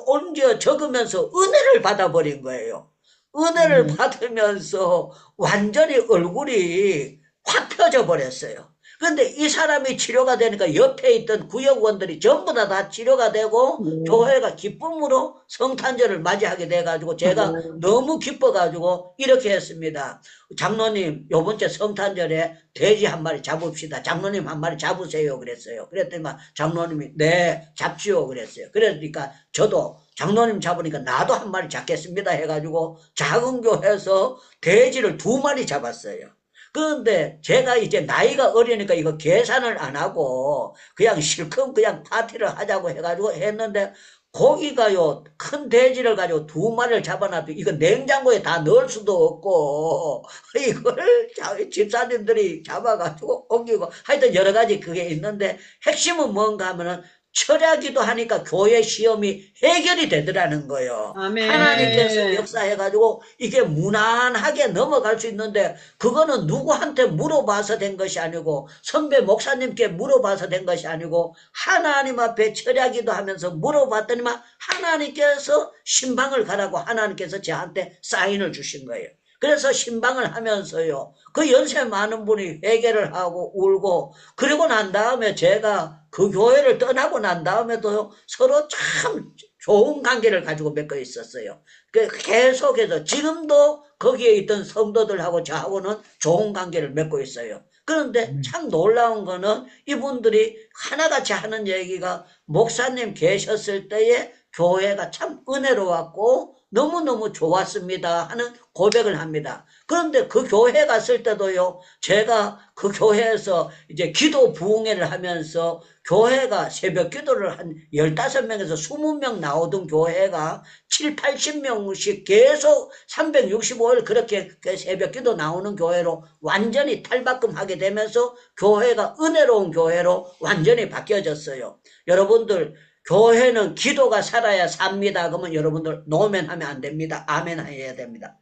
옮겨 적으면서 은혜를 받아버린 거예요. 은혜를 받으면서 완전히 얼굴이 확 펴져 버렸어요. 그런데 이 사람이 치료가 되니까 옆에 있던 구역원들이 전부 다 치료가 되고 교회가 기쁨으로 성탄절을 맞이하게 돼가지고 제가 너무 기뻐가지고 이렇게 했습니다. 장로님 요번 주 성탄절에 돼지 한 마리 잡읍시다. 장로님 한 마리 잡으세요 그랬어요. 그랬더니 장로님이 네 잡지요 그랬어요. 그러니까 저도 장로님 잡으니까 나도 한 마리 잡겠습니다 해가지고 작은 교회에서 돼지를 2마리 잡았어요. 그런데 제가 이제 나이가 어리니까 이거 계산을 안 하고 그냥 실컷 그냥 파티를 하자고 해가지고 했는데 고기가요 큰 돼지를 가지고 2마리를 잡아놔도 이거 냉장고에 다 넣을 수도 없고 이걸 집사님들이 잡아가지고 옮기고 하여튼 여러 가지 그게 있는데 핵심은 뭔가 하면은 철야기도 하니까 교회 시험이 해결이 되더라는 거예요. 아멘. 하나님께서 역사해가지고 이게 무난하게 넘어갈 수 있는데 그거는 누구한테 물어봐서 된 것이 아니고 선배 목사님께 물어봐서 된 것이 아니고 하나님 앞에 철야기도 하면서 물어봤더니만 하나님께서 신방을 가라고 하나님께서 저한테 사인을 주신 거예요. 그래서 신방을 하면서요. 그 연세 많은 분이 회개를 하고 울고 그러고 난 다음에 제가 그 교회를 떠나고 난 다음에도 서로 참 좋은 관계를 가지고 맺고 있었어요. 계속해서 지금도 거기에 있던 성도들하고 저하고는 좋은 관계를 맺고 있어요. 그런데 참 놀라운 거는 이분들이 하나같이 하는 얘기가 목사님 계셨을 때에 교회가 참 은혜로웠고 너무너무 좋았습니다 하는 고백을 합니다. 그런데 그 교회 갔을 때도요, 제가 그 교회에서 이제 기도 부흥회를 하면서 교회가 새벽 기도를 한 15명에서 20명 나오던 교회가 7, 80명씩 계속 365일 그렇게 새벽 기도 나오는 교회로 완전히 탈바꿈하게 되면서 교회가 은혜로운 교회로 완전히 바뀌어졌어요. 여러분들, 교회는 기도가 살아야 삽니다. 그러면 여러분들 노멘 하면 안 됩니다. 아멘 해야 됩니다.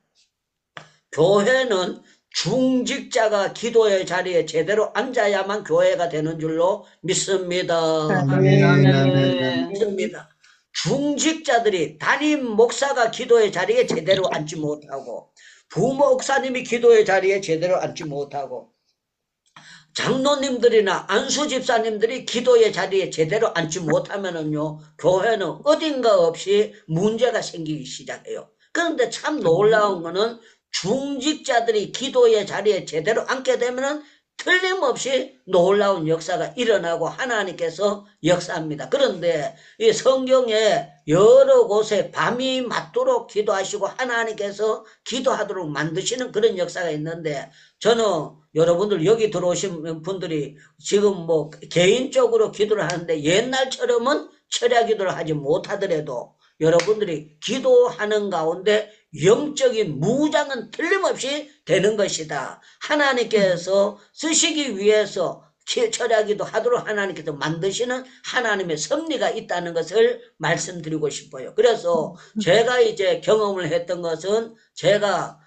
교회는 중직자가 기도의 자리에 제대로 앉아야만 교회가 되는 줄로 믿습니다. 아멘. 믿습니다. 중직자들이 담임 목사가 기도의 자리에 제대로 앉지 못하고 부목사님이 기도의 자리에 제대로 앉지 못하고 장로님들이나 안수집사님들이 기도의 자리에 제대로 앉지 못하면은요, 교회는 어딘가 없이 문제가 생기기 시작해요. 그런데 참 놀라운 거는 중직자들이 기도의 자리에 제대로 앉게 되면은 틀림없이 놀라운 역사가 일어나고 하나님께서 역사합니다. 그런데 이 성경에 여러 곳에 밤이 맞도록 기도하시고 하나님께서 기도하도록 만드시는 그런 역사가 있는데 저는 여러분들 여기 들어오신 분들이 지금 뭐 개인적으로 기도를 하는데 옛날처럼은 철야 기도를 하지 못하더라도 여러분들이 기도하는 가운데 영적인 무장은 틀림없이 되는 것이다. 하나님께서 쓰시기 위해서 철야기도 하도록 하나님께서 만드시는 하나님의 섭리가 있다는 것을 말씀드리고 싶어요. 그래서 제가 이제 경험을 했던 것은 제가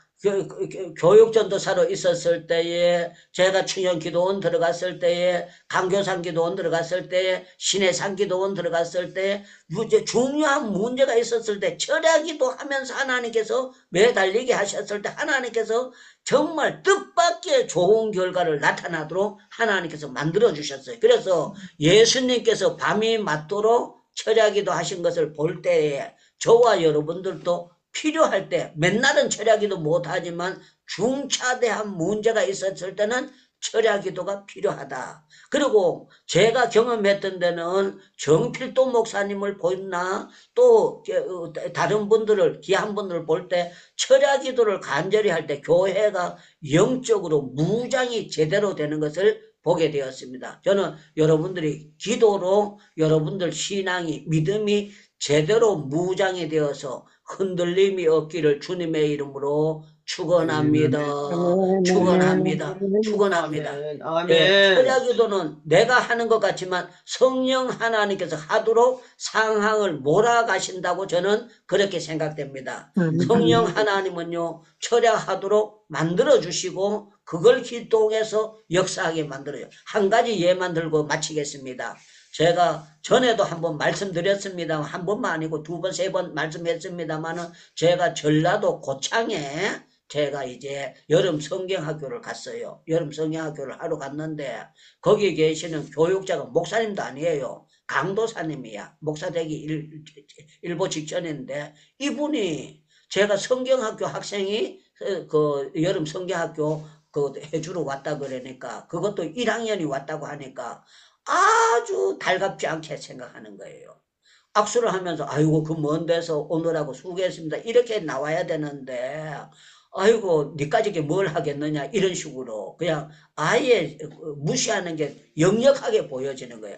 교육전도사로 있었을 때에, 제가 충현기도원 들어갔을 때에, 강교산기도원 들어갔을 때에, 신해산기도원 들어갔을 때, 이제 중요한 문제가 있었을 때 철야기도 하면서 하나님께서 매달리게 하셨을 때 하나님께서 정말 뜻밖의 좋은 결과를 나타나도록 하나님께서 만들어 주셨어요. 그래서 예수님께서 밤이 맞도록 철야기도 하신 것을 볼 때에 저와 여러분들도 필요할 때, 맨날은 철야기도 못하지만 중차대한 문제가 있었을 때는 철야기도가 필요하다. 그리고 제가 경험했던 데는 정필도 목사님을 보나 또 다른 분들을, 귀한 분들을 볼 때 철야기도를 간절히 할 때 교회가 영적으로 무장이 제대로 되는 것을 보게 되었습니다. 저는 여러분들이 기도로 여러분들 신앙이, 믿음이 제대로 무장이 되어서 흔들림이 없기를 주님의 이름으로 축원합니다. 축원합니다. 축원합니다. 아멘. 예, 아멘. 철야기도는 내가 하는 것 같지만 성령 하나님께서 하도록 상황을 몰아가신다고 저는 그렇게 생각됩니다. 성령 하나님은요, 철야하도록 만들어주시고 그걸 기도해서 역사하게 만들어요. 한 가지 예만 들고 마치겠습니다. 제가 전에도 한번 말씀드렸습니다. 한 번만 아니고 두 번, 세 번 말씀했습니다만은 제가 전라도 고창에 제가 이제 여름 성경학교를 갔어요. 여름 성경학교를 하러 갔는데 거기 계시는 교육자가 목사님도 아니에요. 강도사님이야. 목사 되기 일보 직전인데 이분이 제가 성경학교 학생이 그 여름 성경학교 그 해주러 왔다 그러니까 그것도 1학년이 왔다고 하니까 아주 달갑지 않게 생각하는 거예요. 악수를 하면서 아이고 그 먼 데서 오느라고 수고했습니다. 이렇게 나와야 되는데 아이고 니까지 뭘 하겠느냐 이런 식으로 그냥 아예 무시하는 게 역력하게 보여지는 거예요.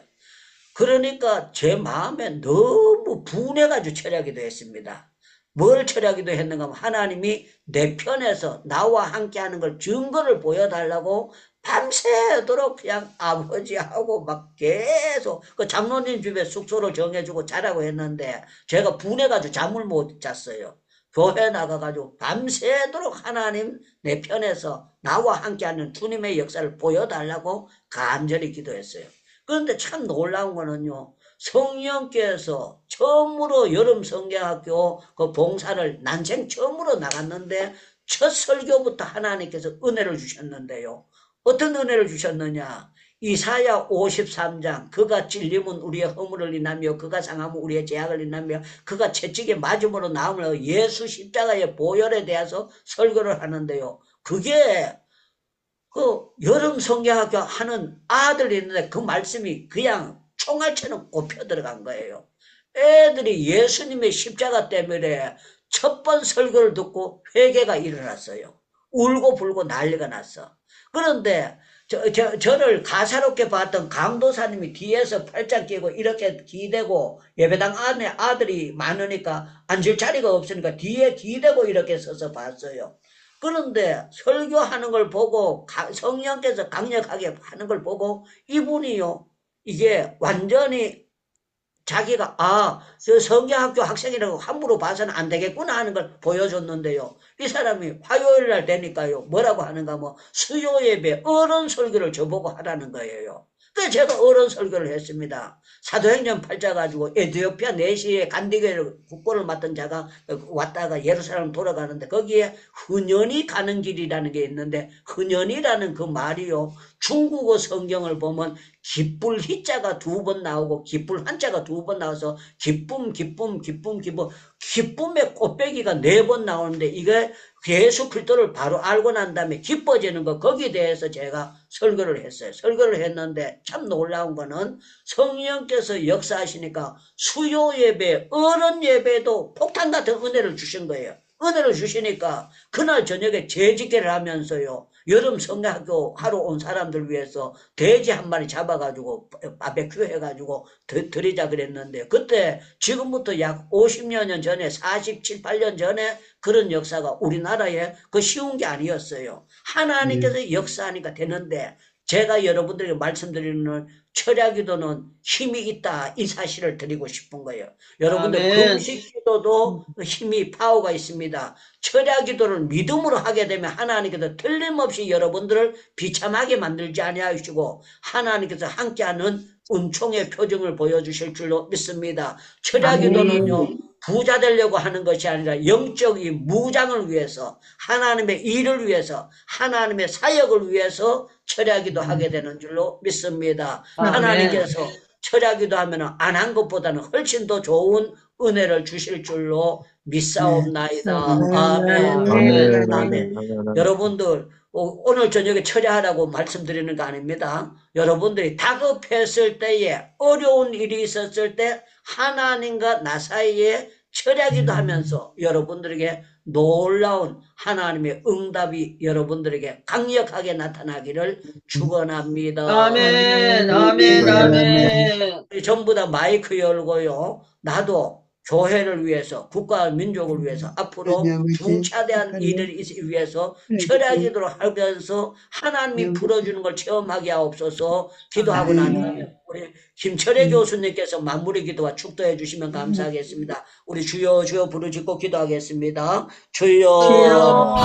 그러니까 제 마음에 너무 분해가지고 철야기도 했습니다. 뭘 철야기도 했는가 하면 하나님이 내 편에서 나와 함께하는 걸 증거를 보여달라고 밤새도록 그냥 아버지하고 막 계속 그 장로님 집에 숙소를 정해주고 자라고 했는데 제가 분해가지고 잠을 못 잤어요. 교회 나가가지고 밤새도록 하나님 내 편에서 나와 함께하는 주님의 역사를 보여달라고 간절히 기도했어요. 그런데 참 놀라운 거는요, 성령께서 처음으로 여름 성경학교 그 봉사를 난생 처음으로 나갔는데 첫 설교부터 하나님께서 은혜를 주셨는데요. 어떤 은혜를 주셨느냐? 이사야 53장 그가 찔림은 우리의 허물을 인하며 그가 상함은 우리의 죄악을 인하며 그가 채찍에 맞음으로 나음을 예수 십자가의 보혈에 대해서 설교를 하는데요. 그게 그 여름 성경학교 하는 아들이 있는데 그 말씀이 그냥 총알처럼 꼽혀 들어간 거예요. 애들이 예수님의 십자가 때문에 첫 번 설교를 듣고 회개가 일어났어요. 울고 불고 난리가 났어. 그런데 저를 가사롭게 봤던 강도사님이 뒤에서 팔짱 끼고 이렇게 기대고 예배당 안에 아들이 많으니까 앉을 자리가 없으니까 뒤에 기대고 이렇게 서서 봤어요. 그런데 설교하는 걸 보고 성령께서 강력하게 하는 걸 보고 이분이요, 이게 완전히 자기가 저 성경학교 학생이라고 함부로 봐서는 안 되겠구나 하는 걸 보여줬는데요. 이 사람이 화요일 날 되니까요, 뭐라고 하는가 뭐 수요 예배 어른 설교를 저보고 하라는 거예요. 그래서 제가 어른 설교를 했습니다. 사도행전 8자 가지고 에티오피아 내시에 간디교회를 국보를 맡은 자가 왔다가 예루살렘 돌아가는데 거기에 흔연히 가는 길이라는 게 있는데 흔연이라는 그 말이요, 중국어 성경을 보면 기쁠 희자가 2번 나오고 기쁠 한자가 2번 나와서 기쁨 기쁨의 꽃배기가 4번 나오는데 이게 예수 그리스도를 바로 알고 난 다음에 기뻐지는 거, 거기에 대해서 제가 설교를 했어요. 설교를 했는데 참 놀라운 거는 성령께서 역사하시니까 수요 예배, 어른 예배도 폭탄 같은 은혜를 주신 거예요. 은혜를 주시니까 그날 저녁에 재직회를 하면서요, 여름 성경학교 하러 온 사람들 위해서 돼지 한 마리 잡아가지고 바베큐 해가지고 드리자 그랬는데, 그때 지금부터 약 50여 년 전에 47, 8년 전에 그런 역사가 우리나라에 그 쉬운 게 아니었어요. 하나님께서 역사하니까 되는데, 제가 여러분들에게 말씀드리는 철야기도는 힘이 있다, 이 사실을 드리고 싶은 거예요. 여러분들 아멘. 금식기도도 힘이 파워가 있습니다. 철야기도를 믿음으로 하게 되면 하나님께서 틀림없이 여러분들을 비참하게 만들지 아니하시고 하나님께서 함께하는 은총의 표정을 보여주실 줄로 믿습니다. 철야기도는요, 부자 되려고 하는 것이 아니라 영적인 무장을 위해서, 하나님의 일을 위해서, 하나님의 사역을 위해서 철야기도 하게 되는 줄로 믿습니다. 아멘. 하나님께서 철야기도 하면 안 한 것보다는 훨씬 더 좋은 은혜를 주실 줄로 믿사옵나이다. 아멘. 아멘. 아멘. 여러분들 오늘 저녁에 철야하라고 말씀드리는 거 아닙니다. 여러분들이 다급했을 때에, 어려운 일이 있었을 때 하나님과 나 사이에 철야기도 하면서 여러분들에게 놀라운 하나님의 응답이 여러분들에게 강력하게 나타나기를 축원합니다. 아멘. 아멘. 아멘. 전부 다 마이크 열고요. 나도 교회를 위해서, 국가와 민족을 위해서, 앞으로 중차대한 일을 위해서 철야기도를 하면서 하나님이 풀어주는 걸 체험하게 하옵소서. 기도하고 난 후에 우리 김철애 교수님께서 마무리 기도와 축도해 주시면 감사하겠습니다. 우리 주여 주여 부르짖고 기도하겠습니다. 주여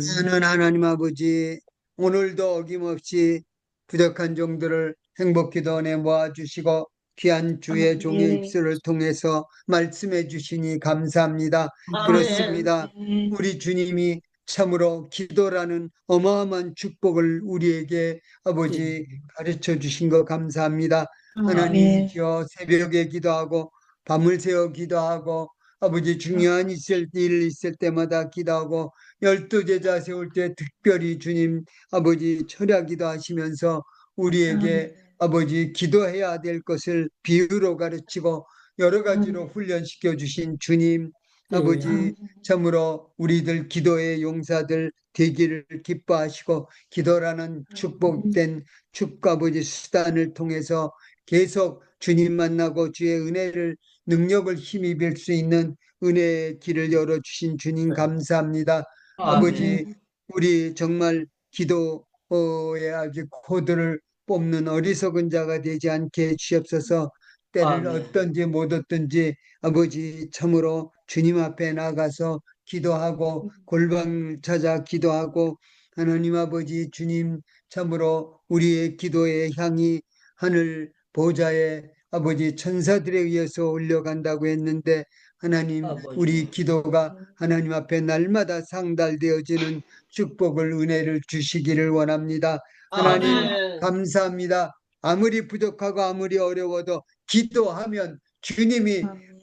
사랑하는 하나님 아버지, 오늘도 어김없이 부족한 종들을 행복기도원에 모아주시고 귀한 주의 종의 입술을 통해서 말씀해 주시니 감사합니다. 그렇습니다. 우리 주님이 참으로 기도라는 어마어마한 축복을 우리에게 아버지 가르쳐 주신 거 감사합니다. 하나님이여, 새벽에 기도하고 밤을 새워 기도하고 아버지 중요한 일 있을 때마다 기도하고 12제자 세울 때 특별히 주님 아버지 철야기도 하시면서 우리에게 아버지 기도해야 될 것을 비유로 가르치고 여러 가지로 훈련시켜 주신 주님 아버지, 참으로 우리들 기도의 용사들 되기를 기뻐하시고 기도라는 축복된 아버지 수단을 통해서 계속 주님 만나고 주의 은혜를 능력을 힘입을 수 있는 은혜의 길을 열어주신 주님 감사합니다. 아버지, 우리 정말 기도의 아주 코드를 뽑는 어리석은 자가 되지 않게 해주시옵소서. 때를 어떤지 못 얻든지 아버지 참으로 주님 앞에 나가서 기도하고 골방을 찾아 기도하고 하나님 아버지 주님 참으로 우리의 기도의 향이 하늘 보좌에 아버지 천사들에 의해서 올려간다고 했는데 하나님 우리 기도가 하나님 앞에 날마다 상달되어지는 축복을 은혜를 주시기를 원합니다. 하나님 감사합니다. 아무리 부족하고 아무리 어려워도 기도하면 주님이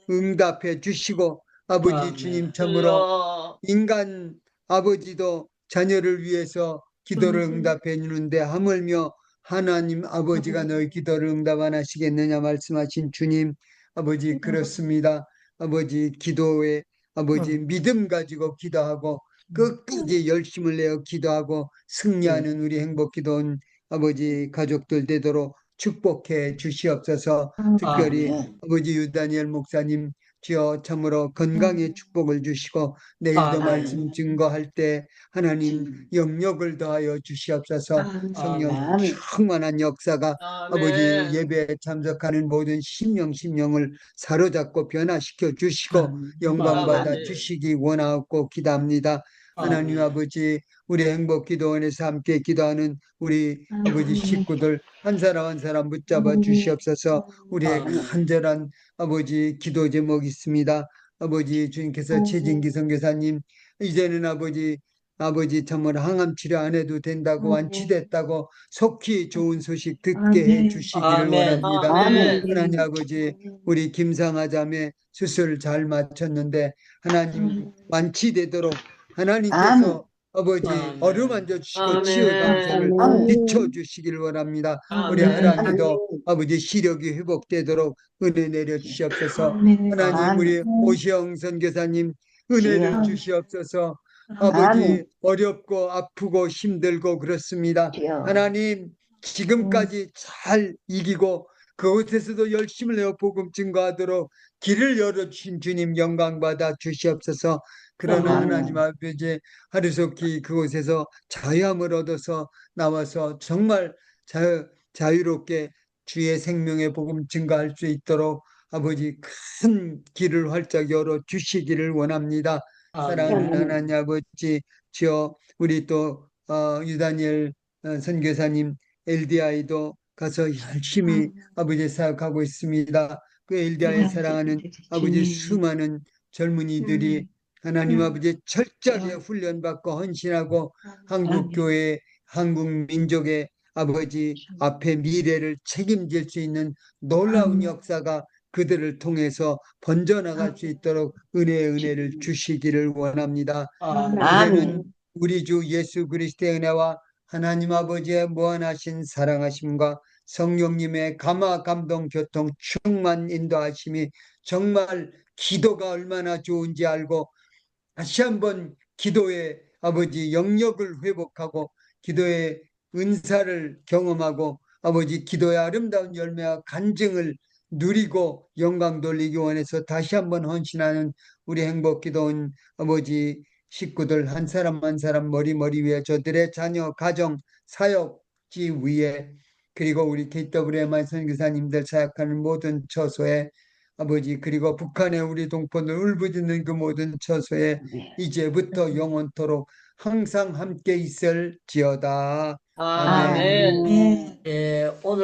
응답해 주시고 아버지 주님 참으로 인간 아버지도 자녀를 위해서 기도를 응답해 주는데 하물며 하나님 아버지가 너희 기도를 응답 안 하시겠느냐 말씀하신 주님 아버지 그렇습니다. 아버지 기도에 아버지 믿음 가지고 기도하고 끝까지 열심을 내어 기도하고 승리하는 우리 행복기도원 아버지 가족들 되도록 축복해 주시옵소서. 특별히 아버지 유다니엘 목사님 주여 참으로 건강의 축복을 주시고 내일도 말씀 증거할 때 하나님 영역을 더하여 주시옵소서. 성령 충만한 역사가 아버지 예배에 참석하는 모든 심령을 사로잡고 변화시켜 주시고 영광 받아 주시기 원하옵고 기도합니다. 하나님 아버지 우리 행복기도원에서 함께 기도하는 우리 아버지 식구들 한 사람 한 사람 붙잡아 주시옵소서. 우리의 간절한 아버지 기도 제목이 있습니다. 아버지 주님께서 최진기 선교사님 이제는 아버지 아버지 정말 항암 치료 안 해도 된다고 완치됐다고 속히 좋은 소식 듣게 해 주시기를 아멘. 원합니다. 아멘. 하나님 아버지, 우리 김상아 자매 수술 잘 마쳤는데 하나님 완치되도록 하나님께서 아버지 아멘. 어루만져 주시고 아멘. 치유 당선을 비춰주시길 원합니다. 우리 아멘. 하나님도 아버지 시력이 회복되도록 은혜 내려 주시옵소서. 하나님 우리 오시영 선교사님 은혜를 주시옵소서. 아버지 어렵고 아프고 힘들고 그렇습니다. 하나님 지금까지 잘 이기고 그곳에서도 열심을 내어 복음 증거하도록 길을 열어주신 주님 영광 받아 주시옵소서. 그러나 하나님 아버지 하루속히 그곳에서 자유함을 얻어서 나와서 정말 자유롭게 주의 생명의 복음 증거할 수 있도록 아버지 큰 길을 활짝 열어 주시기를 원합니다. 사랑하는 하나님 아버지, 주여 우리 또 유다니엘 선교사님 LDI도 가서 열심히 아버지 사역하고 있습니다. 그 LDI 사랑하는 아버지 수많은 젊은이들이 하나님 아버지 철저하게 훈련받고 헌신하고 한국 교회, 한국 민족의 아버지 앞에 미래를 책임질 수 있는 놀라운 역사가 그들을 통해서 번져나갈 수 있도록 은혜를 주시기를 원합니다. 이제는 우리 주 예수 그리스도의 은혜와 하나님 아버지의 무한하신 사랑하심과 성령님의 감화 감동 교통 충만 인도하심이 정말 기도가 얼마나 좋은지 알고 다시 한번 기도의 아버지 영역을 회복하고 기도의 은사를 경험하고 아버지 기도의 아름다운 열매와 간증을 누리고 영광 돌리기 원해서 다시 한번 헌신하는 우리 행복기도원 아버지 식구들 한 사람 한 사람 머리 위에 저들의 자녀 가정 사역지 위에 그리고 우리 KWMI 선교사님들 사역하는 모든 처소에 아버지 그리고 북한의 우리 동포들 울부짖는 그 모든 처소에 이제부터 영원토록 항상 함께 있을지어다. 아멘. 아멘. 예, 오늘